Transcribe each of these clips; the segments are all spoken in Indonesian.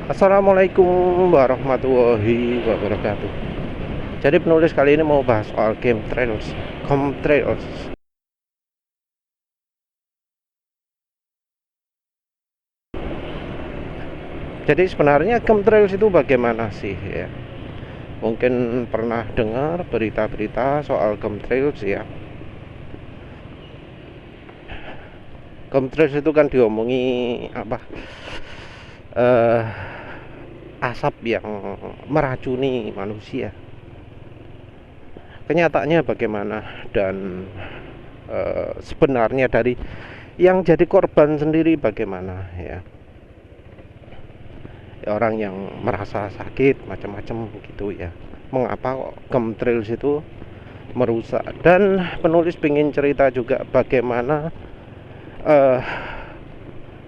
Assalamualaikum warahmatullahi wabarakatuh. Jadi penulis kali ini mau bahas soal chemtrails. Jadi sebenarnya chemtrails itu bagaimana sih ya? Mungkin pernah dengar berita-berita soal chemtrails ya. Chemtrails itu kan diomongi apa? Asap yang meracuni manusia. Kenyataannya bagaimana dan sebenarnya dari yang jadi korban sendiri bagaimana ya? Orang yang merasa sakit macam-macam gitu ya. Mengapa kok chemtrails itu merusak? Dan penulis ingin cerita juga bagaimana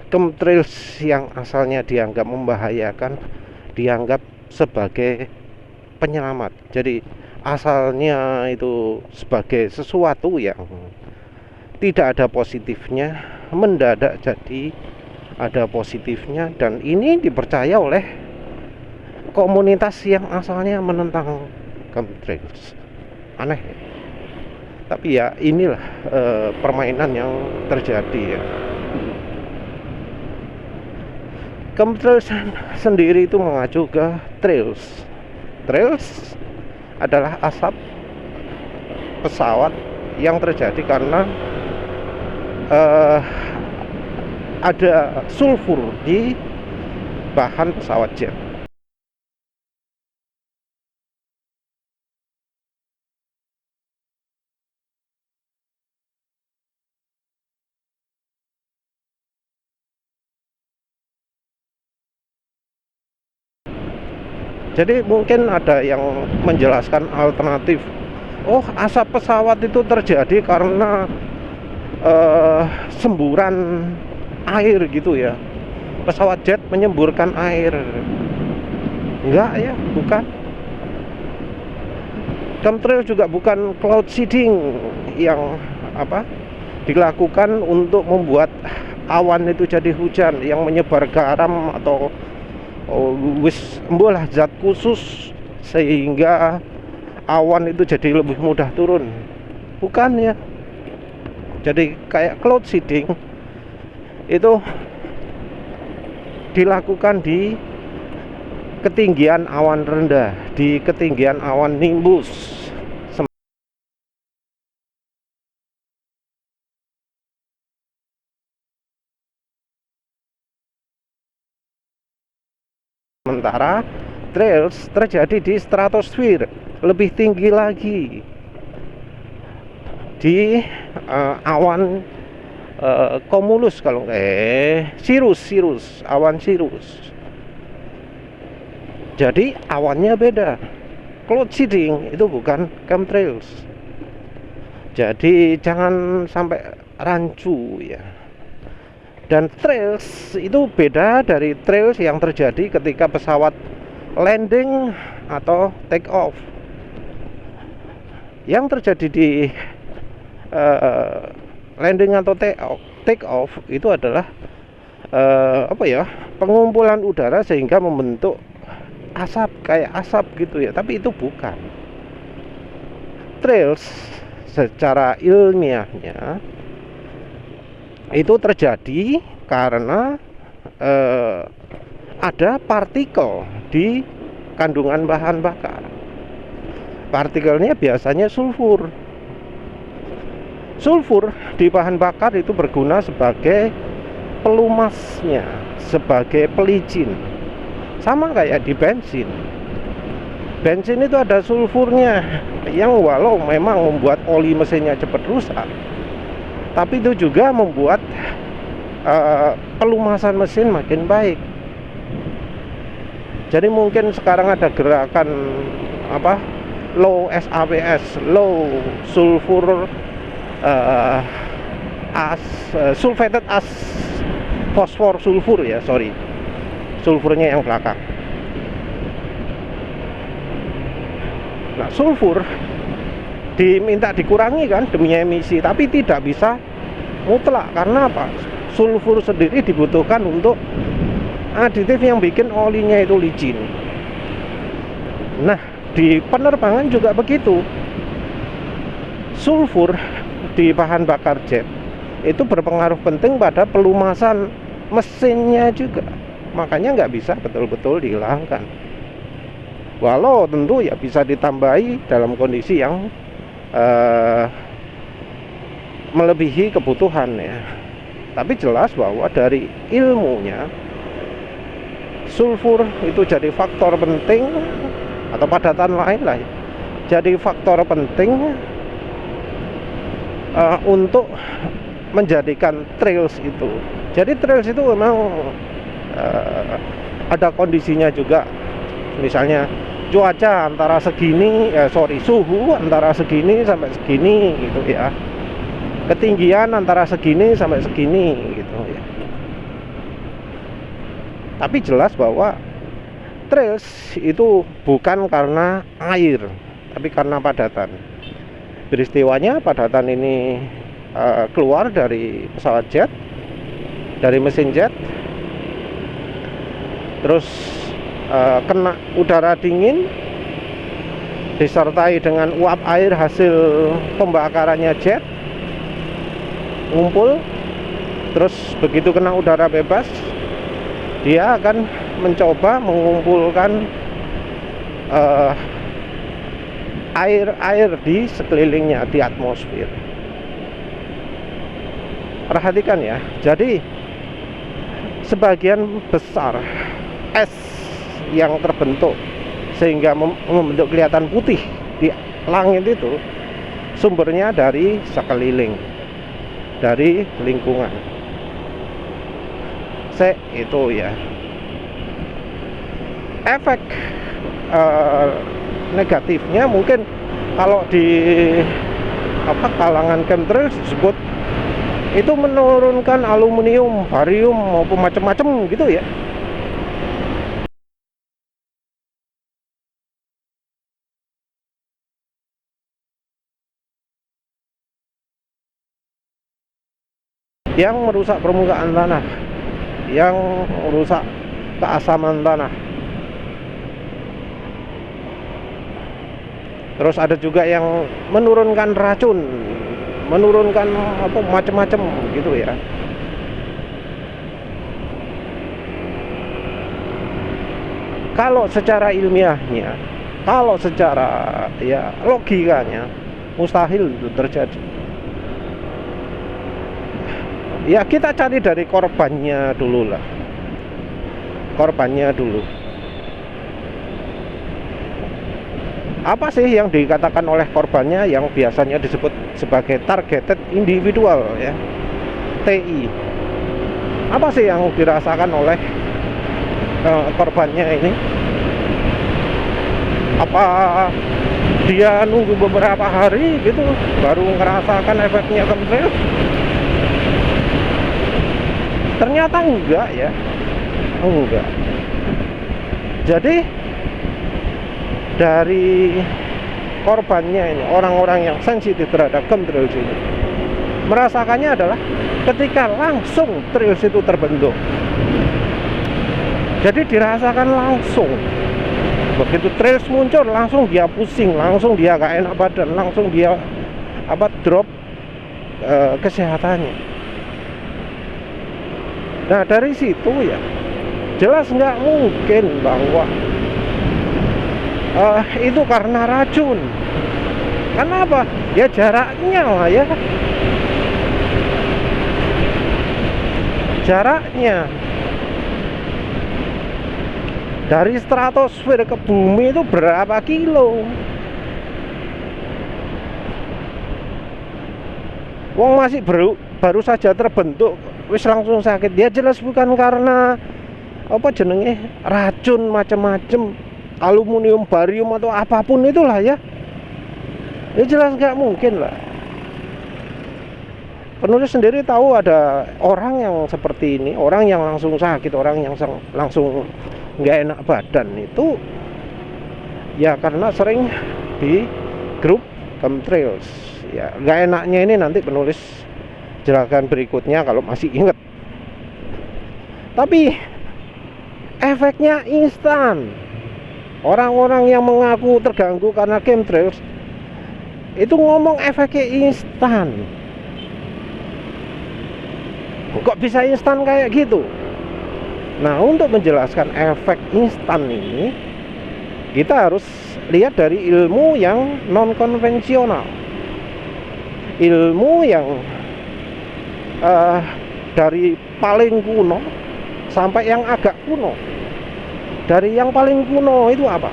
chemtrails yang asalnya dianggap membahayakan dianggap sebagai penyelamat. Jadi asalnya itu sebagai sesuatu yang tidak ada positifnya, mendadak jadi ada positifnya, dan ini dipercaya oleh komunitas yang asalnya menentang chemtrails. Aneh, tapi ya inilah permainan yang terjadi ya. Chemtrails sendiri itu mengacu ke trails. Trails adalah asap pesawat yang terjadi karena ada sulfur di bahan pesawat jet. Jadi mungkin ada yang menjelaskan alternatif. Oh, asap pesawat itu terjadi karena semburan air gitu ya. Pesawat jet menyemburkan air. Enggak ya, bukan. Chemtrail juga bukan cloud seeding yang dilakukan untuk membuat awan itu jadi hujan yang menyebar garam atau embolah zat khusus sehingga awan itu jadi lebih mudah turun. Bukan ya. Jadi kayak cloud seeding itu dilakukan di ketinggian awan rendah, di ketinggian awan nimbus. Sementara trails terjadi di stratosfer, lebih tinggi lagi, di awan cumulus cirrus, awan cirrus. Jadi awannya beda. Cloud seeding itu bukan chemtrails. Jadi jangan sampai rancu ya. Dan trails itu beda dari trails yang terjadi ketika pesawat landing atau take off. Yang terjadi di landing atau take off itu adalah pengumpulan udara sehingga membentuk asap, kayak asap gitu ya. Tapi itu bukan. Trails secara ilmiahnya itu terjadi karena ada partikel di kandungan bahan bakar. Partikelnya biasanya sulfur. Sulfur di bahan bakar itu berguna sebagai pelumasnya, sebagai pelicin. Sama kayak di bensin. Bensin itu ada sulfurnya yang walau memang membuat oli mesinnya cepat rusak, tapi itu juga membuat pelumasan mesin makin baik. Jadi mungkin sekarang ada gerakan low SAPS, low sulfur sulfated as fosfor sulfur ya, sulfurnya yang belakang. Nah, sulfur diminta dikurangi kan demi emisi, tapi tidak bisa mutlak. Karena apa? Sulfur sendiri dibutuhkan untuk aditif yang bikin olinya itu licin. Nah, di penerbangan juga begitu. Sulfur di bahan bakar jet itu berpengaruh penting pada pelumasan mesinnya juga. Makanya nggak bisa betul-betul dihilangkan. Walau tentu ya bisa ditambahi dalam kondisi yang melebihi kebutuhan ya. Tapi jelas bahwa dari ilmunya sulfur itu jadi faktor penting, atau padatan lain lah ya, jadi faktor penting untuk menjadikan trails itu. Jadi trails itu memang ada kondisinya juga. Misalnya cuaca antara segini, suhu antara segini sampai segini gitu ya. Ketinggian antara segini sampai segini gitu ya. Tapi jelas bahwa trails itu bukan karena air, tapi karena padatan. Peristiwanya padatan ini keluar dari pesawat jet, dari mesin jet, terus kena udara dingin disertai dengan uap air hasil pembakarannya jet, ngumpul. Terus begitu kena udara bebas, dia akan mencoba mengumpulkan air di sekelilingnya, di atmosfer. Perhatikan ya, jadi sebagian besar es yang terbentuk sehingga membentuk kelihatan putih di langit itu sumbernya dari sekeliling, dari lingkungan. Itu ya. Efek negatifnya mungkin kalau di kalangan chemtrails disebut itu menurunkan aluminium, barium maupun macam-macam gitu ya. Yang merusak permukaan tanah, yang merusak keasaman tanah. Terus ada juga yang menurunkan racun, menurunkan macam-macam gitu ya. Kalau secara ilmiahnya, kalau secara ya logikanya mustahil itu terjadi. Ya kita cari dari korbannya dulu lah. Korbannya dulu. Apa sih yang dikatakan oleh korbannya yang biasanya disebut sebagai targeted individual ya, TI? Apa sih yang dirasakan oleh korbannya ini? Apa dia nunggu beberapa hari gitu baru ngerasakan efeknya chemtrail? Ternyata enggak ya, enggak. Jadi dari korbannya ini, orang-orang yang sensitif terhadap chemtrails ini merasakannya adalah ketika langsung trails itu terbentuk. Jadi dirasakan langsung. Begitu trails muncul langsung dia pusing, langsung dia gak enak badan, langsung dia drop kesehatannya. Nah dari situ ya jelas nggak mungkin bahwa itu karena racun. Kenapa? Ya jaraknya lah ya. Jaraknya dari stratosfer ke bumi itu berapa kilo? Wong masih baru saja terbentuk wis langsung sakit. Dia jelas bukan karena racun macam-macam, aluminium, barium atau apapun itulah ya. Ya jelas nggak mungkin lah. Penulis sendiri tahu ada orang yang seperti ini, orang yang langsung sakit, orang yang langsung nggak enak badan itu ya karena sering di grup chemtrails. Ya nggak enaknya ini nanti penulis jelaskan berikutnya kalau masih ingat. Tapi efeknya instan. Orang-orang yang mengaku terganggu karena chemtrails itu ngomong efeknya instan. Kok bisa instan kayak gitu? Nah, untuk menjelaskan efek instan ini, kita harus lihat dari ilmu yang non konvensional, ilmu yang dari paling kuno sampai yang agak kuno. Dari yang paling kuno itu apa?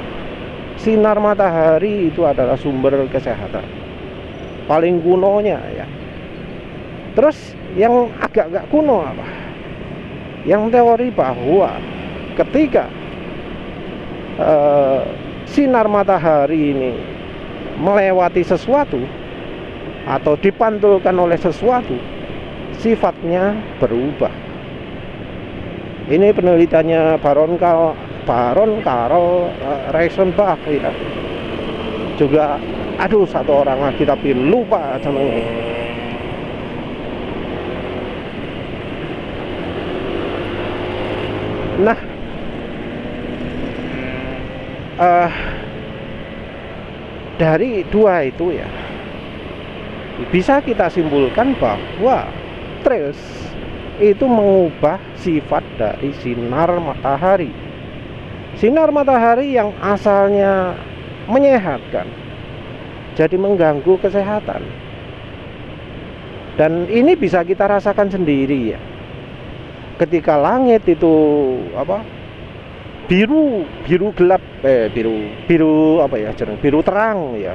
Sinar matahari itu adalah sumber kesehatan paling kunonya ya. Terus yang agak-agak kuno apa? Yang teori bahwa ketika sinar matahari ini melewati sesuatu atau dipantulkan oleh sesuatu, sifatnya berubah. Ini penelitiannya Baron Karl Reichenbach ya. Juga satu orang lagi tapi lupa namanya. Nah, dari dua itu ya bisa kita simpulkan bahwa trails itu mengubah sifat dari sinar matahari. Sinar matahari yang asalnya menyehatkan jadi mengganggu kesehatan. Dan ini bisa kita rasakan sendiri ya. Ketika langit itu biru gelap, biru terang ya,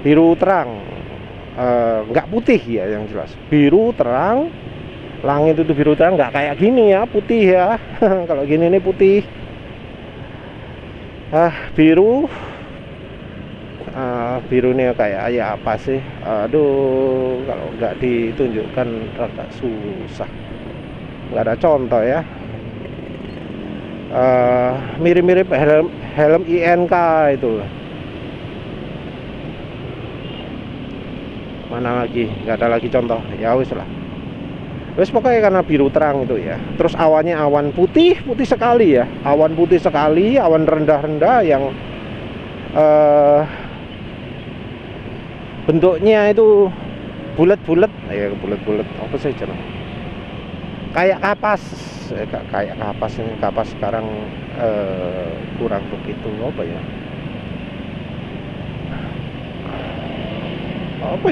biru terang, nggak putih ya, yang jelas biru terang. Langit itu biru terang, nggak kayak gini ya, putih ya. Kalau gini ini putih, biru. Birunya kayak ya apa sih? Aduh, kalau nggak ditunjukkan agak susah. Nggak ada contoh ya. Mirip-mirip helm INK itu. Mana lagi? Nggak ada lagi contoh. Ya wis lah. Wis pokoknya karena biru terang itu ya. Terus awannya awan putih sekali ya. Awan putih sekali, awan rendah-rendah yang bentuknya itu bulat-bulat ya, bulat-bulat apa sih jeneng, kayak kapas, kayak kapas. Ini kapas sekarang kurang begitu apa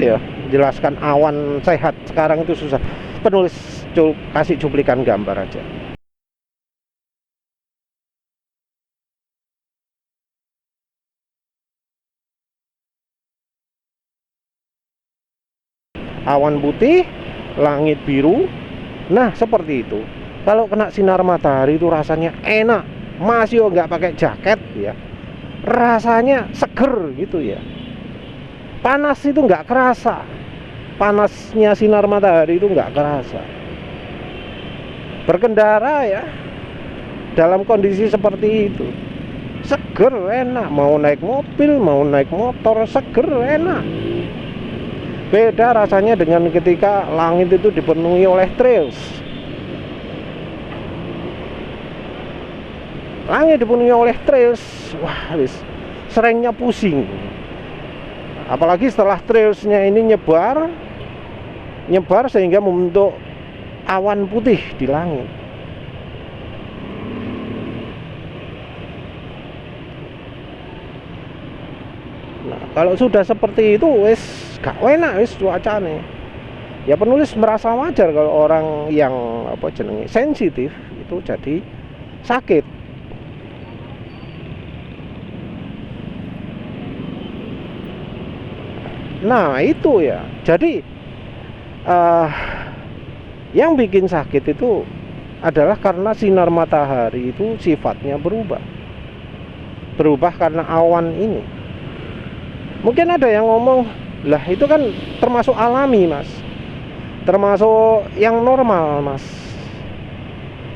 ya jelaskan awan sehat sekarang itu susah. Penulis kasih cuplikan gambar aja. Awan putih, langit biru. Nah, seperti itu. Kalau kena sinar matahari itu rasanya enak. Masih nggak pakai jaket ya. Rasanya seger gitu ya. Panas itu nggak kerasa. Panasnya sinar matahari itu nggak kerasa. Berkendara ya dalam kondisi seperti itu seger, enak. Mau naik mobil, mau naik motor, seger, enak. Beda rasanya dengan ketika langit itu dipenuhi oleh trails. Langit dipenuhi oleh trails, wah, seringnya pusing. Apalagi setelah trailsnya ini nyebar sehingga membentuk awan putih di langit. Nah, kalau sudah seperti itu wis gak enak wis cuacane. Ya penulis merasa wajar kalau orang yang sensitif itu jadi sakit. Nah, itu ya. Jadi yang bikin sakit itu adalah karena sinar matahari itu sifatnya berubah karena awan ini. Mungkin ada yang ngomong, lah itu kan termasuk alami mas, termasuk yang normal mas.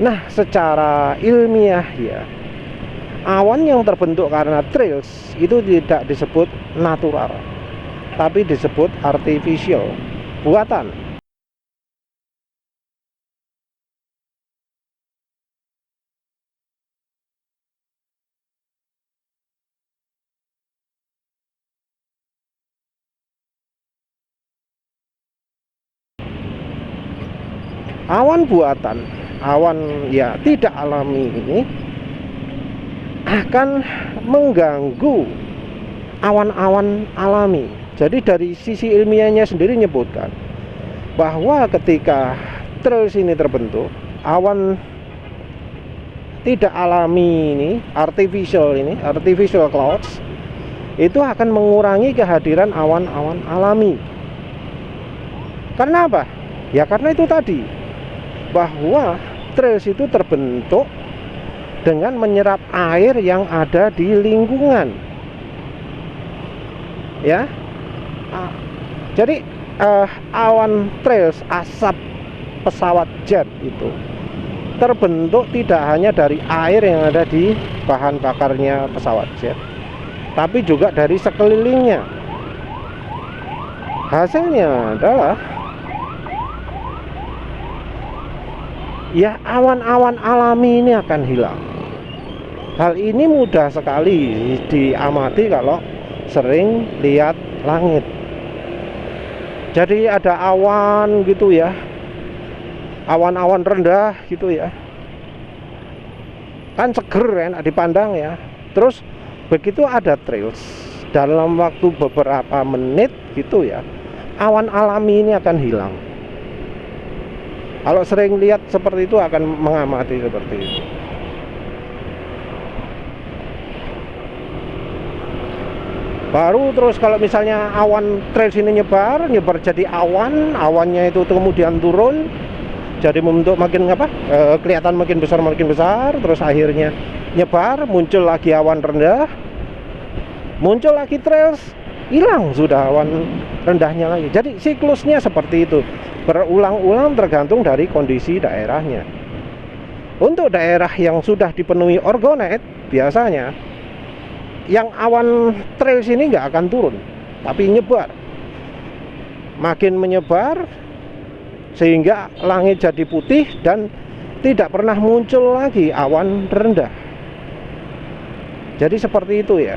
Nah, secara ilmiah ya, awan yang terbentuk karena trails itu tidak disebut natural, tapi disebut artificial, buatan. awan buatan, awan ya tidak alami ini akan mengganggu awan-awan alami. Jadi dari sisi ilmiahnya sendiri menyebutkan bahwa ketika trails ini terbentuk, awan tidak alami ini, artificial clouds, itu akan mengurangi kehadiran awan-awan alami. Karena apa? Ya karena itu tadi, bahwa trails itu terbentuk dengan menyerap air yang ada di lingkungan. Ya. Jadi awan trails, asap pesawat jet itu terbentuk tidak hanya dari air yang ada di bahan bakarnya pesawat jet, tapi juga dari sekelilingnya. Hasilnya adalah ya awan-awan alami ini akan hilang. Hal ini mudah sekali diamati kalau sering lihat langit. Jadi ada awan gitu ya, awan-awan rendah gitu ya, kan seger enak dipandang ya. Terus begitu ada trails, dalam waktu beberapa menit gitu ya, awan alami ini akan hilang. Kalau sering lihat seperti itu akan mengamati seperti itu. Baru terus kalau misalnya awan trails ini nyebar jadi awan, awannya itu kemudian turun, jadi membentuk makin kelihatan makin besar, terus akhirnya nyebar, muncul lagi awan rendah, muncul lagi trails, hilang sudah awan rendahnya lagi. Jadi siklusnya seperti itu, berulang-ulang tergantung dari kondisi daerahnya. Untuk daerah yang sudah dipenuhi orgonet, biasanya yang awan trails ini nggak akan turun, tapi nyebar, makin menyebar sehingga langit jadi putih dan tidak pernah muncul lagi awan rendah. Jadi seperti itu ya.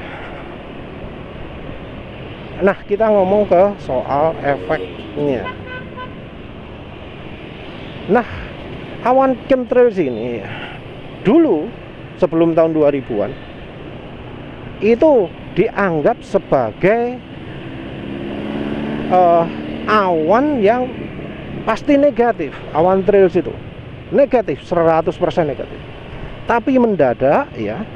Nah, kita ngomong ke soal efeknya. Nah, awan chemtrails ini dulu sebelum tahun 2000-an itu dianggap sebagai awan yang pasti negatif. Awan trails itu negatif, 100% negatif. Tapi mendadak ya,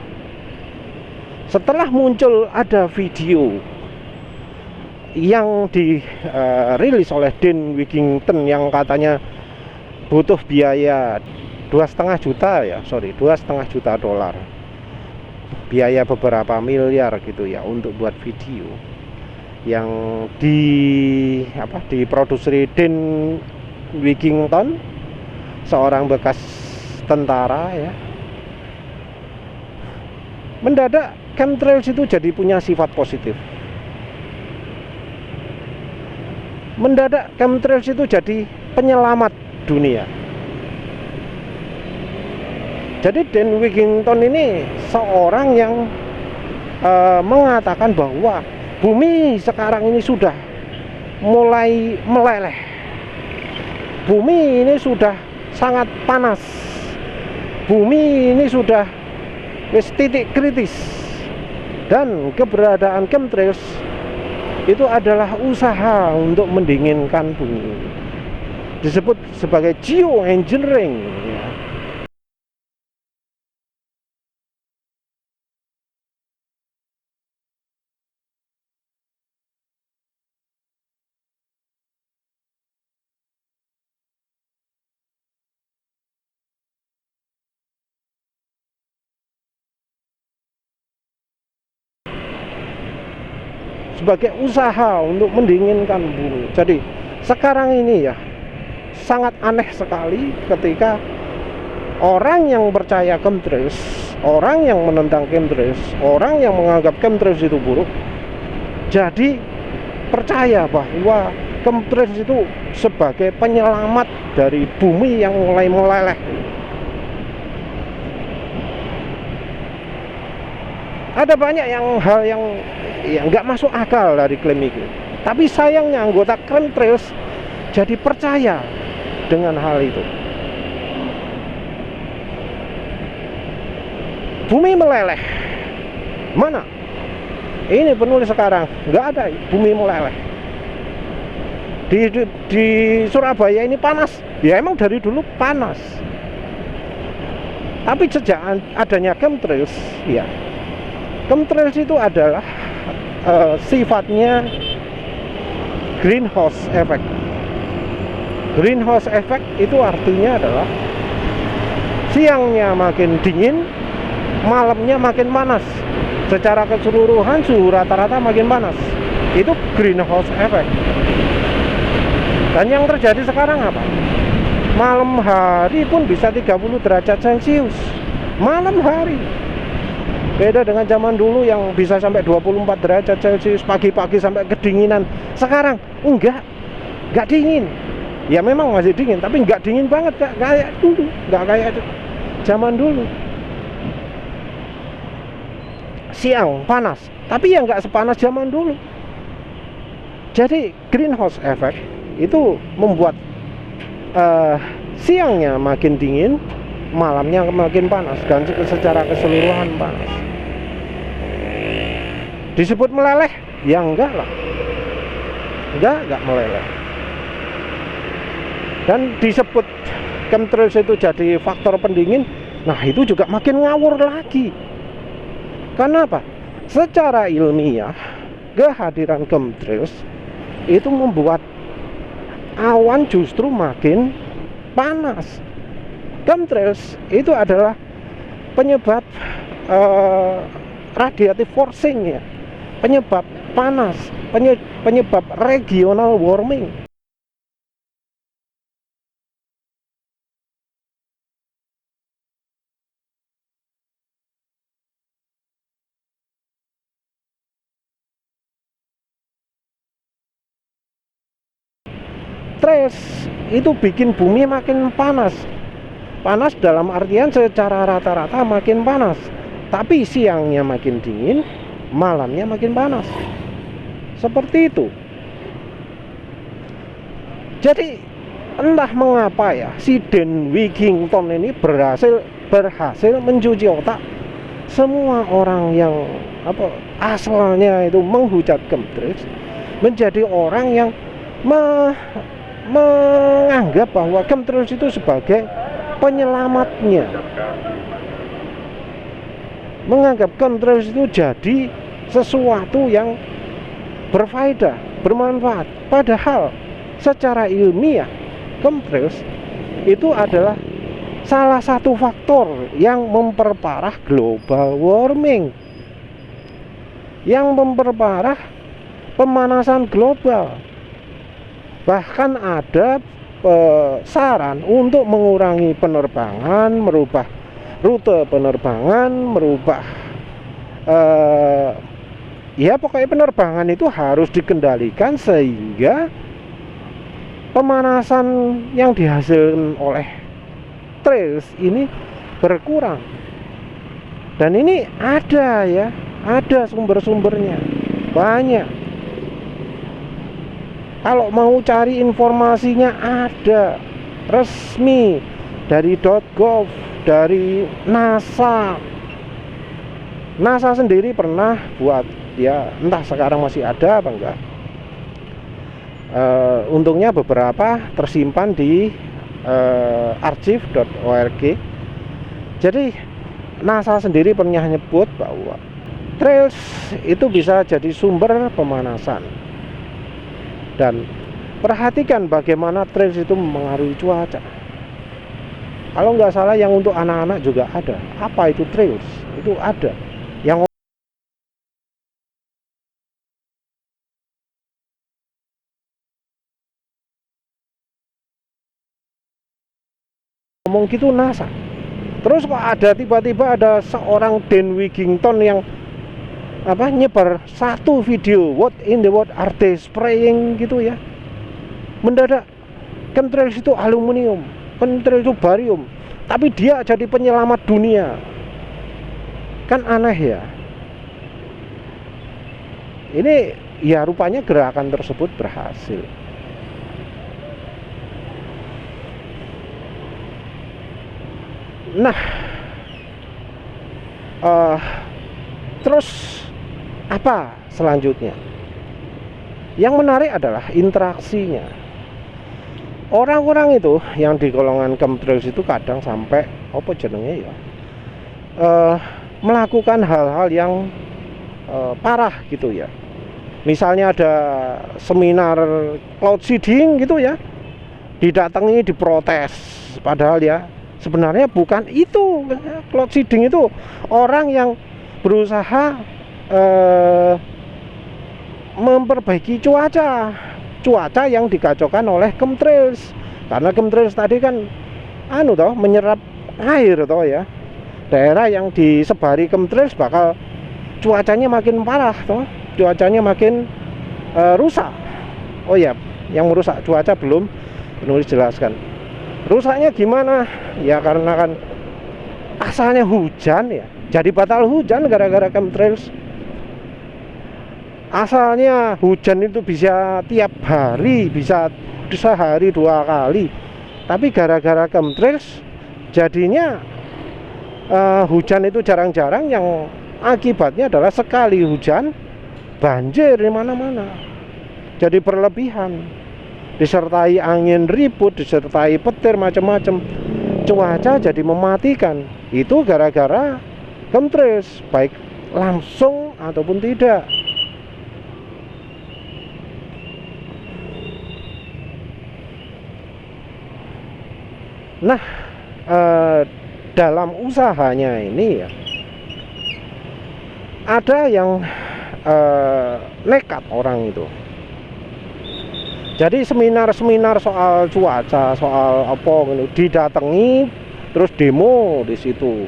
setelah muncul ada video yang dirilis oleh Dean Wigington yang katanya butuh biaya 2,5 juta dolar, biaya beberapa miliar gitu ya untuk buat video yang diproduksi Dean Wigington, seorang bekas tentara ya. Mendadak chemtrails itu jadi punya sifat positif. Mendadak chemtrails itu jadi penyelamat dunia. Jadi Dean Wigington ini seorang yang mengatakan bahwa bumi sekarang ini sudah mulai meleleh. Bumi ini sudah sangat panas. Bumi ini sudah titik kritis. Dan keberadaan chemtrails itu adalah usaha untuk mendinginkan bumi. Disebut sebagai geoengineering ya. Sebagai usaha untuk mendinginkan bumi. Jadi sekarang ini ya sangat aneh sekali ketika orang yang percaya chemtrails, orang yang menentang chemtrails, orang yang menganggap chemtrails itu buruk, jadi percaya bahwa chemtrails itu sebagai penyelamat dari bumi yang mulai meleleh. Ada banyak hal yang nggak masuk akal dari klaim itu. Tapi sayangnya anggota chemtrails jadi percaya dengan hal itu. Bumi meleleh. Mana? Ini penulis sekarang nggak ada bumi meleleh. Di Surabaya ini panas. Ya emang dari dulu panas. Tapi sejak adanya chemtrails, ya, chemtrails itu adalah sifatnya greenhouse effect. Greenhouse effect itu artinya adalah siangnya makin dingin, malamnya makin panas. Secara keseluruhan suhu rata-rata makin panas. Itu greenhouse effect. Dan yang terjadi sekarang apa? Malam hari pun bisa 30 derajat Celcius. Malam hari. Beda dengan zaman dulu yang bisa sampai 24 derajat Celcius, pagi-pagi sampai kedinginan. Sekarang enggak dingin. Ya memang masih dingin, tapi enggak dingin banget, enggak kayak dulu, enggak kayak zaman dulu. Siang panas, tapi ya enggak sepanas zaman dulu. Jadi greenhouse effect itu membuat siangnya makin dingin, malamnya makin panas, dan secara keseluruhan panas. Disebut meleleh? Ya enggak lah, enggak meleleh. Dan disebut chemtrails itu jadi faktor pendingin, nah itu juga makin ngawur lagi. Karena apa? Secara ilmiah, kehadiran chemtrails itu membuat awan justru makin panas. Chemtrails itu adalah penyebab radiative forcing, ya, penyebab panas, penyebab regional warming. Trails itu bikin bumi makin panas. Panas dalam artian secara rata-rata makin panas. Tapi siangnya makin dingin, malamnya makin panas. Seperti itu. Jadi entah mengapa ya, si Dan Wigington ini berhasil mencuci otak semua orang yang asalnya itu menghujat chemtrails menjadi orang yang menganggap bahwa chemtrails itu sebagai penyelamatnya, menganggap chemtrails itu jadi sesuatu yang berfaedah, bermanfaat. Padahal secara ilmiah chemtrails itu adalah salah satu faktor yang memperparah global warming, yang memperparah pemanasan global. Bahkan ada saran untuk mengurangi penerbangan, merubah rute penerbangan, merubah ya pokoknya penerbangan itu harus dikendalikan sehingga pemanasan yang dihasilkan oleh trails ini berkurang. Dan ini ada ya, ada sumber-sumbernya, banyak. Kalau mau cari informasinya ada, resmi, dari .gov, dari NASA. NASA sendiri pernah buat, ya entah sekarang masih ada apa enggak. Untungnya beberapa tersimpan di archive.org. Jadi NASA sendiri pernah nyebut bahwa trails itu bisa jadi sumber pemanasan. Dan perhatikan bagaimana trails itu mempengaruhi cuaca. Kalau nggak salah yang untuk anak-anak juga ada. Apa itu trails? Itu ada. Yang ngomong gitu NASA. Terus kok ada tiba-tiba ada seorang Dan Wigington yang nyebar satu video, what in the world are they spraying gitu ya. Mendadak chemtrails itu aluminium, chemtrails itu barium, tapi dia jadi penyelamat dunia. Kan aneh ya. Ini ya rupanya gerakan tersebut berhasil. Nah, Eh, terus apa selanjutnya? Yang menarik adalah interaksinya. Orang-orang itu yang di golongan chemtrails itu kadang sampai apa jenenge ya, melakukan hal-hal yang parah gitu ya. Misalnya ada seminar cloud seeding gitu ya, didatangi, diprotes, padahal ya sebenarnya bukan itu. Cloud seeding itu orang yang berusaha memperbaiki cuaca yang dikacaukan oleh chemtrails. Karena chemtrails tadi kan menyerap air toh ya. Daerah yang disebari chemtrails bakal cuacanya makin parah toh, cuacanya makin rusak. Oh ya, yang merusak cuaca belum penulis jelaskan. Rusaknya gimana? Ya karena kan asalnya hujan ya, jadi batal hujan gara-gara chemtrails. Asalnya hujan itu bisa tiap hari, bisa sehari 2 kali, tapi gara-gara chemtrails jadinya hujan itu jarang-jarang, yang akibatnya adalah sekali hujan banjir di mana-mana. Jadi berlebihan, disertai angin ribut, disertai petir macam-macam, cuaca jadi mematikan. Itu gara-gara chemtrails, baik langsung ataupun tidak. Nah, dalam usahanya ini ya, ada yang nekat orang itu. Jadi seminar-seminar soal cuaca, soal apa gitu, didatangi, terus demo di situ,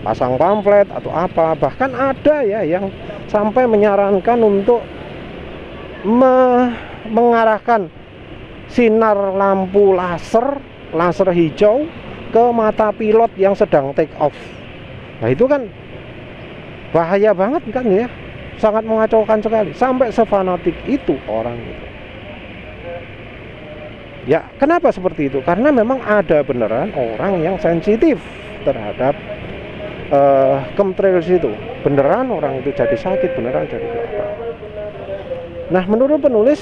pasang pamflet atau apa. Bahkan ada ya yang sampai menyarankan untuk mengarahkan sinar lampu laser hijau ke mata pilot yang sedang take off. Nah itu kan bahaya banget kan ya, sangat mengacaukan sekali. Sampai sefanatik itu orang itu. Ya kenapa seperti itu? Karena memang ada beneran orang yang sensitif terhadap chemtrails itu. Beneran orang itu jadi sakit, beneran jadi apa. Nah menurut penulis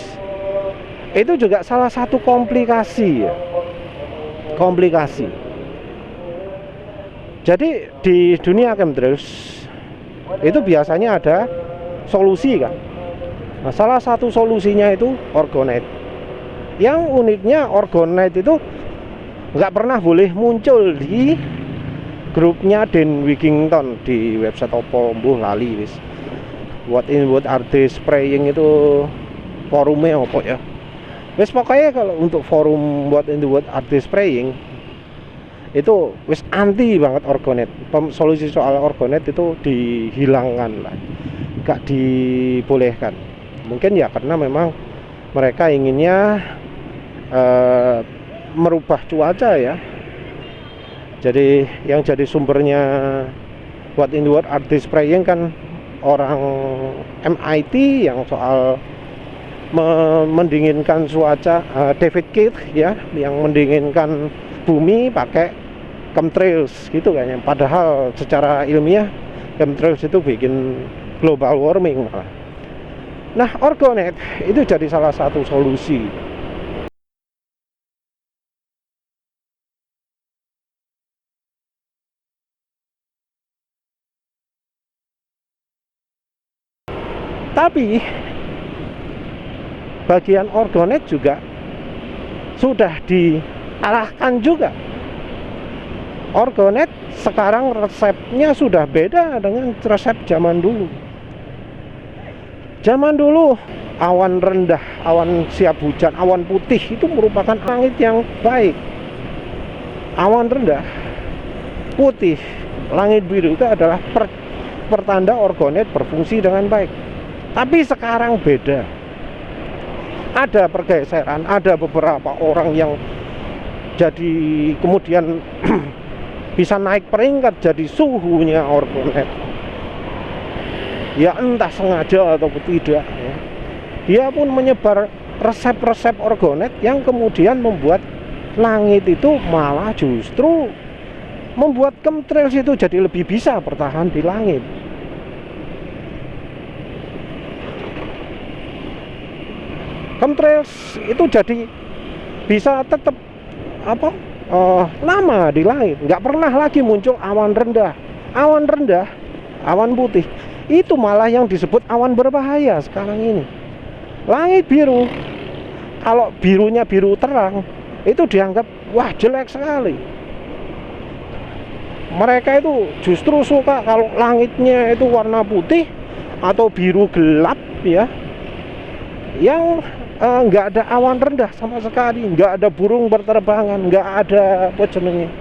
itu juga salah satu komplikasi ya. Jadi di dunia chemtrails itu biasanya ada solusi kan. Nah, salah satu solusinya itu orgonite. Yang uniknya orgonite itu nggak pernah boleh muncul di grupnya Dan Wigington di website Oppo, lali wis. What are they spraying itu forumnya Oppo ya. Wes pokoknya kalau untuk forum what are they spraying itu wes anti banget orgonite. Solusi soal orgonite itu dihilangkan lah, gak dibolehkan. Mungkin ya karena memang mereka inginnya merubah cuaca ya. Jadi yang jadi sumbernya what are they spraying kan orang MIT yang soal mendinginkan cuaca, David Keith ya, yang mendinginkan bumi pakai chemtrails gitu kayaknya. Padahal secara ilmiah chemtrails itu bikin global warming malah. Nah orgonite itu jadi salah satu solusi. Tapi bagian orgonite juga sudah diarahkan juga. Orgonite sekarang resepnya sudah beda dengan resep zaman dulu. Zaman dulu awan rendah, awan siap hujan, awan putih itu merupakan langit yang baik. Awan rendah, putih, langit biru itu adalah pertanda orgonite berfungsi dengan baik. Tapi sekarang beda. Ada pergeseran, ada beberapa orang yang jadi kemudian bisa naik peringkat jadi suhunya orgonite. Ya entah sengaja atau tidak ya. Dia pun menyebar resep-resep orgonite yang kemudian membuat langit itu malah justru membuat chemtrails itu jadi lebih bisa bertahan di langit. Chemtrails itu jadi bisa tetap lama di langit, nggak pernah lagi muncul awan rendah, awan putih. Itu malah yang disebut awan berbahaya sekarang ini. Langit biru, kalau birunya biru terang, itu dianggap wah jelek sekali. Mereka itu justru suka kalau langitnya itu warna putih atau biru gelap ya, yang nggak ada awan rendah sama sekali, nggak ada burung berterbangan, nggak ada apa jenenge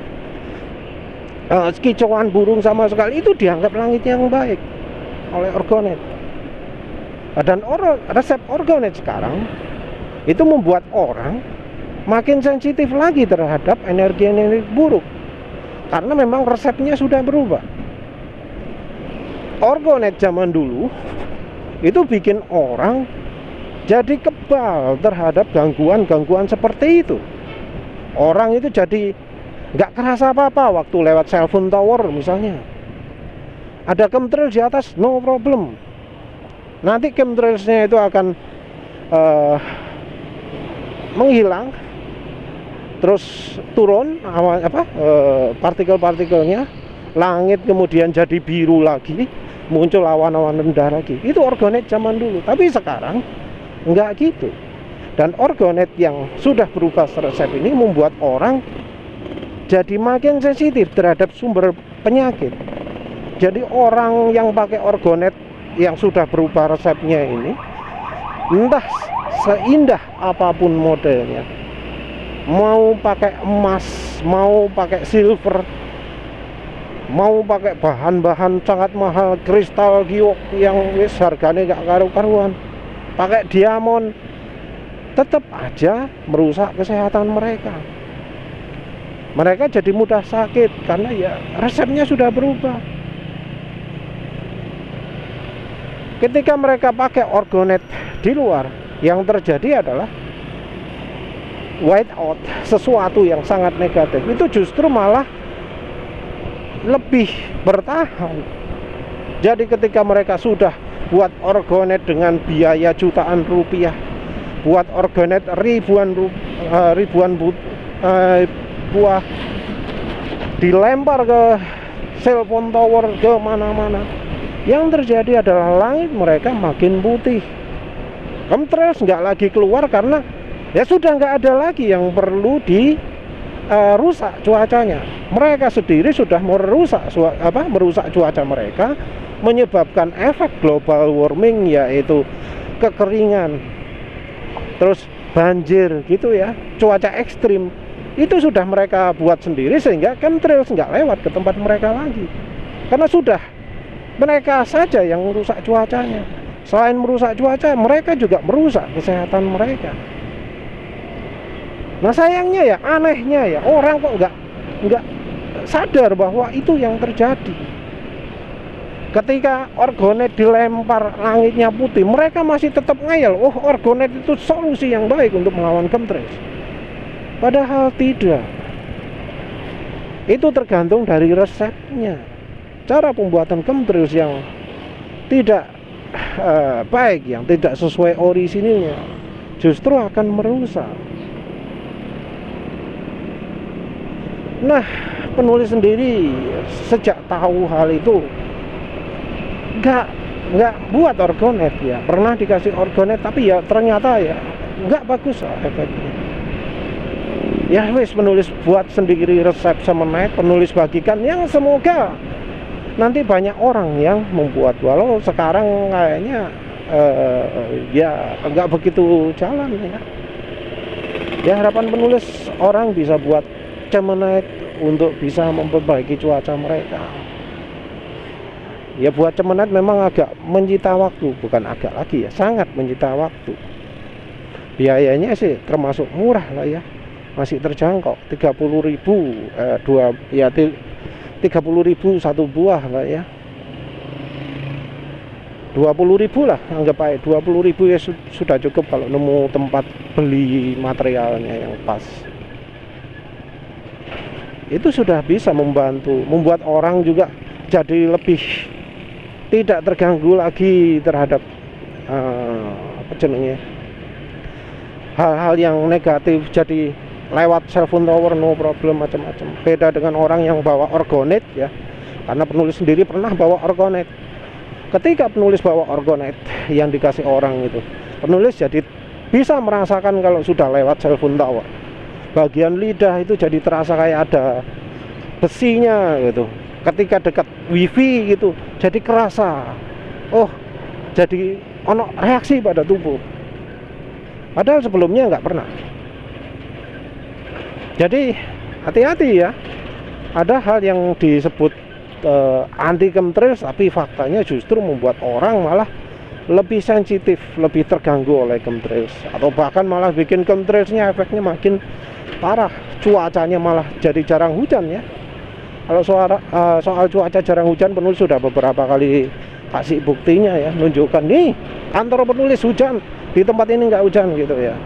kicauan burung sama sekali. Itu dianggap langit yang baik oleh orgonet. Dan resep orgonet sekarang itu membuat orang makin sensitif lagi terhadap energi-energi buruk, karena memang resepnya sudah berubah. Orgonet zaman dulu itu bikin orang jadi kebal terhadap gangguan-gangguan seperti itu. Orang itu jadi nggak kerasa apa-apa waktu lewat cellphone tower misalnya. Ada chemtrail di atas, no problem. Nanti chemtrailsnya itu akan menghilang, terus turun partikel-partikelnya, langit kemudian jadi biru lagi, muncul awan-awan rendah lagi. Itu orgonet zaman dulu. Tapi sekarang enggak gitu. Dan orgonet yang sudah berubah resep ini membuat orang jadi makin sensitif terhadap sumber penyakit. Jadi orang yang pakai orgonet yang sudah berubah resepnya ini, entah seindah apapun modelnya, mau pakai emas, mau pakai silver, mau pakai bahan-bahan sangat mahal, kristal giok yang wis harganya gak karu-karuan, pakai diamond, tetap aja merusak kesehatan mereka. Mereka jadi mudah sakit karena ya resepnya sudah berubah. Ketika mereka pakai orgonet di luar, yang terjadi adalah white out, sesuatu yang sangat negatif. Itu justru malah lebih bertahan. Jadi ketika mereka sudah buat orgonet dengan biaya jutaan rupiah, buat orgonet ribuan buah, dilempar ke cellphone tower, ke mana-mana, yang terjadi adalah langit mereka makin putih. Chemtrails nggak lagi keluar karena ya sudah nggak ada lagi yang perlu rusak cuacanya. Mereka sendiri sudah merusak cuaca mereka, menyebabkan efek global warming, yaitu kekeringan, terus banjir gitu ya, cuaca ekstrim. Itu sudah mereka buat sendiri sehingga chemtrails nggak lewat ke tempat mereka lagi, karena sudah mereka saja yang merusak cuacanya. Selain merusak cuaca, mereka juga merusak kesehatan mereka. Nah sayangnya ya, anehnya ya, orang kok nggak sadar bahwa itu yang terjadi. Ketika orgonet dilempar langitnya putih, mereka masih tetap ngeyel, oh orgonet itu solusi yang baik untuk melawan chemtrails. Padahal tidak. Itu tergantung dari resepnya. Cara pembuatan chemtrails yang tidak baik, yang tidak sesuai orisinilnya, justru akan merusak. Nah, penulis sendiri sejak tahu hal itu nggak buat orgonet ya. Pernah dikasih orgonet tapi ya ternyata ya nggak bagus efeknya. Ya wis, penulis buat sendiri resep semenit, penulis bagikan, yang semoga nanti banyak orang yang membuat. Walau sekarang kayaknya ya nggak begitu jalan ya. Ya harapan penulis orang bisa buat cemenit untuk bisa memperbaiki cuaca mereka. Ya buat cemenit memang agak menyita waktu, bukan agak lagi ya, sangat menyita waktu. Biayanya sih termasuk murah lah ya, masih terjangkau, 30.000 30.000 satu buah lah ya, 20.000 lah, anggap aja 20.000 ya sudah cukup kalau nemu tempat beli materialnya yang pas. itu sudah bisa membuat orang juga jadi lebih tidak terganggu lagi terhadap apa jenenge, hal-hal yang negatif. Jadi lewat cellphone tower no problem macam-macam. Beda dengan orang yang bawa orgonet ya, karena penulis sendiri pernah bawa orgonet. Ketika penulis bawa orgonet yang dikasih orang itu, penulis jadi bisa merasakan kalau sudah lewat cellphone tower, bagian lidah itu jadi terasa kayak ada besinya gitu. Ketika dekat wifi gitu jadi kerasa, oh jadi ono reaksi pada tubuh, padahal sebelumnya nggak pernah. Jadi hati-hati ya, ada hal yang disebut anti chemtrails, tapi faktanya justru membuat orang malah lebih sensitif, lebih terganggu oleh chemtrails, atau bahkan malah bikin chemtrailsnya efeknya makin parah. Cuacanya malah jadi jarang hujan ya. Kalau soal cuaca jarang hujan, penulis sudah beberapa kali kasih buktinya ya, nunjukkan nih kantor penulis hujan, di tempat ini nggak hujan gitu ya.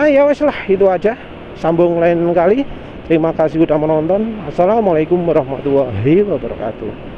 Ya wes lah, itu aja, sambung lain kali. Terima kasih sudah menonton. Assalamualaikum warahmatullahi wabarakatuh.